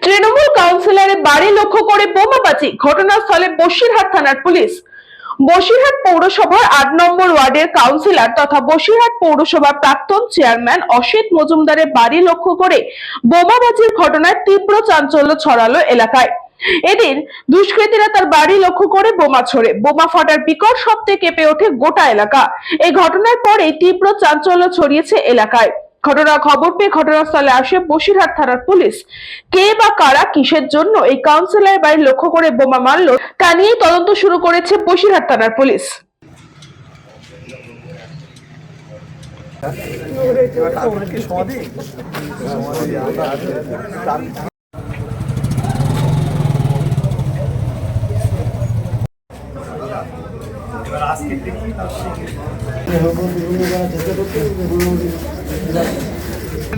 তৃণমূল কাউন্সিলরের বাড়ি লক্ষ্য করে বোমাবাজি, ঘটনাস্থলে বসিরহাট থানার পুলিশ। বসিরহাট পৌরসভার ৮ নম্বর ওয়ার্ডের কাউন্সিলর তথা বসিরহাট পৌরসভার প্রাক্তন চেয়ারম্যান অসিত মজুমদারের বাড়ি লক্ষ্য করে বোমাবাজির ঘটনায় তীব্র চাঞ্চল্য ছড়ালো এলাকায়। এদিন দুষ্কৃতীরা তার বাড়ি লক্ষ্য করে বোমা ছোড়ে। বোমা ফাটার বিকট শব্দে কেঁপে ওঠে গোটা এলাকা। এই ঘটনার পরেই তীব্র চাঞ্চল্য ছড়িয়েছে এলাকায়। ঘটনার খবর পেয়ে ঘটনাস্থলে আসে বসিরহাট থানার পুলিশ। কে বা কারা কিসের জন্য এই কাউন্সিলরের বাড়ি লক্ষ্য করে বোমা মারলো তা নিয়ে তদন্ত শুরু করেছে বসিরহাট থানার পুলিশ।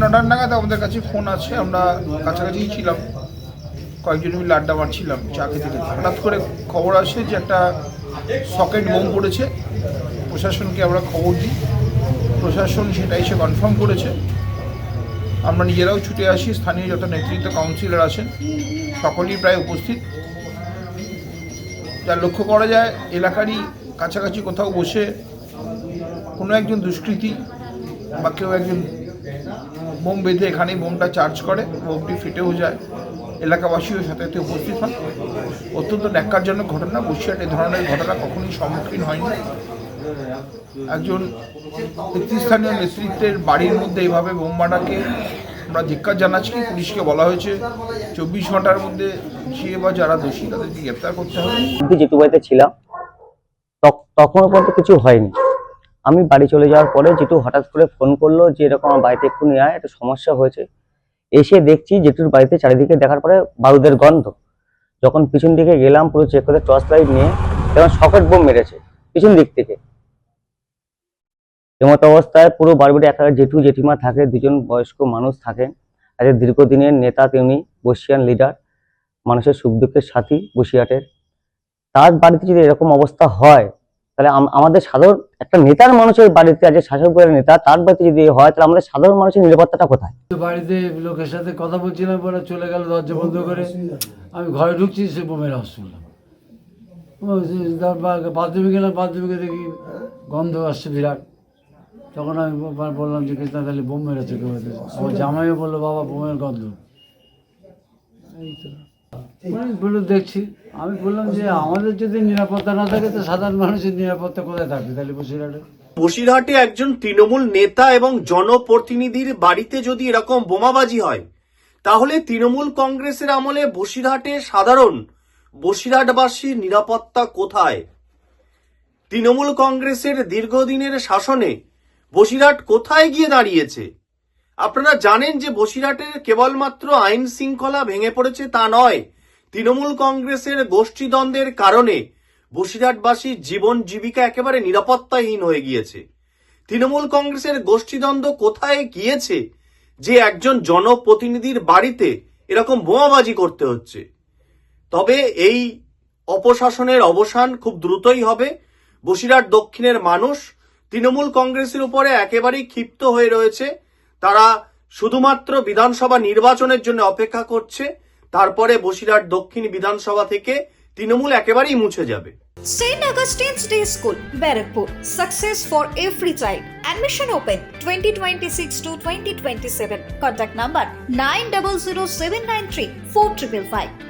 নটার নাগাদ আমাদের কাছে ফোন আছে, আমরা কাছাকাছি ছিলাম, কয়েকজন মিলে আড্ডা মারছিলাম চা খেতে খেতে। হঠাৎ করে খবর আসে যে একটা সকেট বোম পড়েছে। প্রশাসনকে আমরা খবর দিই, প্রশাসন সেটা এসে কনফার্ম করেছে। আমরা নিজেরাও ছুটে আসি, স্থানীয় যত নেতৃত্ব কাউন্সিলর আছেন সকলেই প্রায় উপস্থিত। যা লক্ষ্য করা যায়, এলাকারই কাছাকাছি কোথাও বসে কোনো একজন দুষ্কৃতী বা কেউ একজন বোম বেঁধে এখানে বোমটা চার্জ করে, বোমটি ফেটেও যায়। এলাকাবাসীও সাথে সাথে উপস্থিত হন। অত্যন্ত ন্যাক্কারজনক ঘটনা। বসিরহাট এই ধরনের ঘটনা কখনোই সম্মুখীন হয়নি। একজন নেতৃস্থানীয় নেতৃত্বের বাড়ির মধ্যে এইভাবে বোম মারাকে আমরা ধিক্কার জানাচ্ছি। পুলিশকে বলা হয়েছে 24 ঘন্টার মধ্যে যে বা যারা দোষী তাদেরকে গ্রেপ্তার করতে হবে। যেটু বাড়িতে ছিলাম তখনও পর্যন্ত কিছু হয়নি। আমি বাড়ি চলে যাওয়ার পরে যেটু হঠাৎ করে ফোন করলো যে এরকম আমার বাড়িতে একটু নিয়ে আয়, একটা সমস্যা হয়েছে। এসে দেখছি যেটুর বাড়িতে চারিদিকে দেখার পরে বারুদের গন্ধ। যখন পিছন দিকে গেলাম পুরো চেক করে টর্চ লাইট নিয়ে, তখন সকেট বোম মেরেছে পিছন দিক থেকে। এমত অবস্থায় পুরো বাড়ি একা জেঠু জেঠিমা থাকে, দুজন বয়স্ক মানুষ থাকেন। আজকে দীর্ঘদিনের নেতা, তেমনি বসিয়ান লিডার, মানুষের সুখ দুঃখের সাথী বসিরহাটের। তার বাড়িতে যদি এরকম অবস্থা হয়, তাহলে আমাদের সাধারণ একটা নেতার মানুষের বাড়িতে, আজ শাসক দলের নেতা, তার বাড়িতে যদি হয়, তাহলে আমাদের সাধারণ মানুষের নিরাপত্তাটা কোথায়? বাড়িতে লোকের সাথে কথা বলছিলাম, পরে চলে গেল দরজা বন্ধ করে। আমি ঘরে ঢুকছি, সে বোমের আওয়াজ শুনলাম। বাথরুমে গেলাম, বাথরুমে দেখি গন্ধ আসছে বিরাট। তখন আমি বললাম যে কৃষ্ণা তাহলে বোম মেরেছে কেউ। আমার জামাইও বললো বাবা বোমের গন্ধ। এই তো বলে দেখছি। আমি বললাম যে আমাদের যদি নিরাপত্তা না থাকে তো সাধারণ মানুষের নিরাপত্তা কোথায় থাকবে তাহলে বসিরহাটে? বসিরহাটে একজন তৃণমূল নেতা এবং জনপ্রতিনিধির বাড়িতে যদি এরকম বোমাবাজি হয়, তাহলে তৃণমূল কংগ্রেসের আমলে বসিরহাটে সাধারণ বসিরহাটবাসীর নিরাপত্তা কোথায়? তৃণমূল কংগ্রেসের দীর্ঘদিনের শাসনে বসিরহাট কোথায় গিয়ে দাঁড়িয়েছে? আপনারা জানেন যে বসিরহাটের কেবলমাত্র আইন শৃঙ্খলা ভেঙে পড়েছে তা নয়, তৃণমূল কংগ্রেসের গোষ্ঠীদ্বন্দ্বের কারণে বসিরহাটবাসীর জীবন জীবিকা একেবারে নিরাপত্তাহীন হয়ে গিয়েছে। তৃণমূল কংগ্রেসের গোষ্ঠীদ্বন্দ্ব কোথায় গিয়েছে যে একজন জনপ্রতিনিধির বাড়িতে এরকম বোমাবাজি করতে হচ্ছে? তবে এই অপশাসনের অবসান খুব দ্রুতই হবে। বসিরহাট দক্ষিণের মানুষ তৃণমূল কংগ্রেসের উপরে একেবারেই ক্ষিপ্ত হয়ে রয়েছে। তারা শুধুমাত্র বিধানসভা নির্বাচনের জন্য অপেক্ষা করছে, তারপরে বসিরহাট দক্ষিণ বিধানসভা থেকে তৃণমূল একেবারেই মুছে যাবে। St. Augustine's Day School, Barrackpur. Success for every child. Admission open 2026 to 2027. Contact number 900793 4555.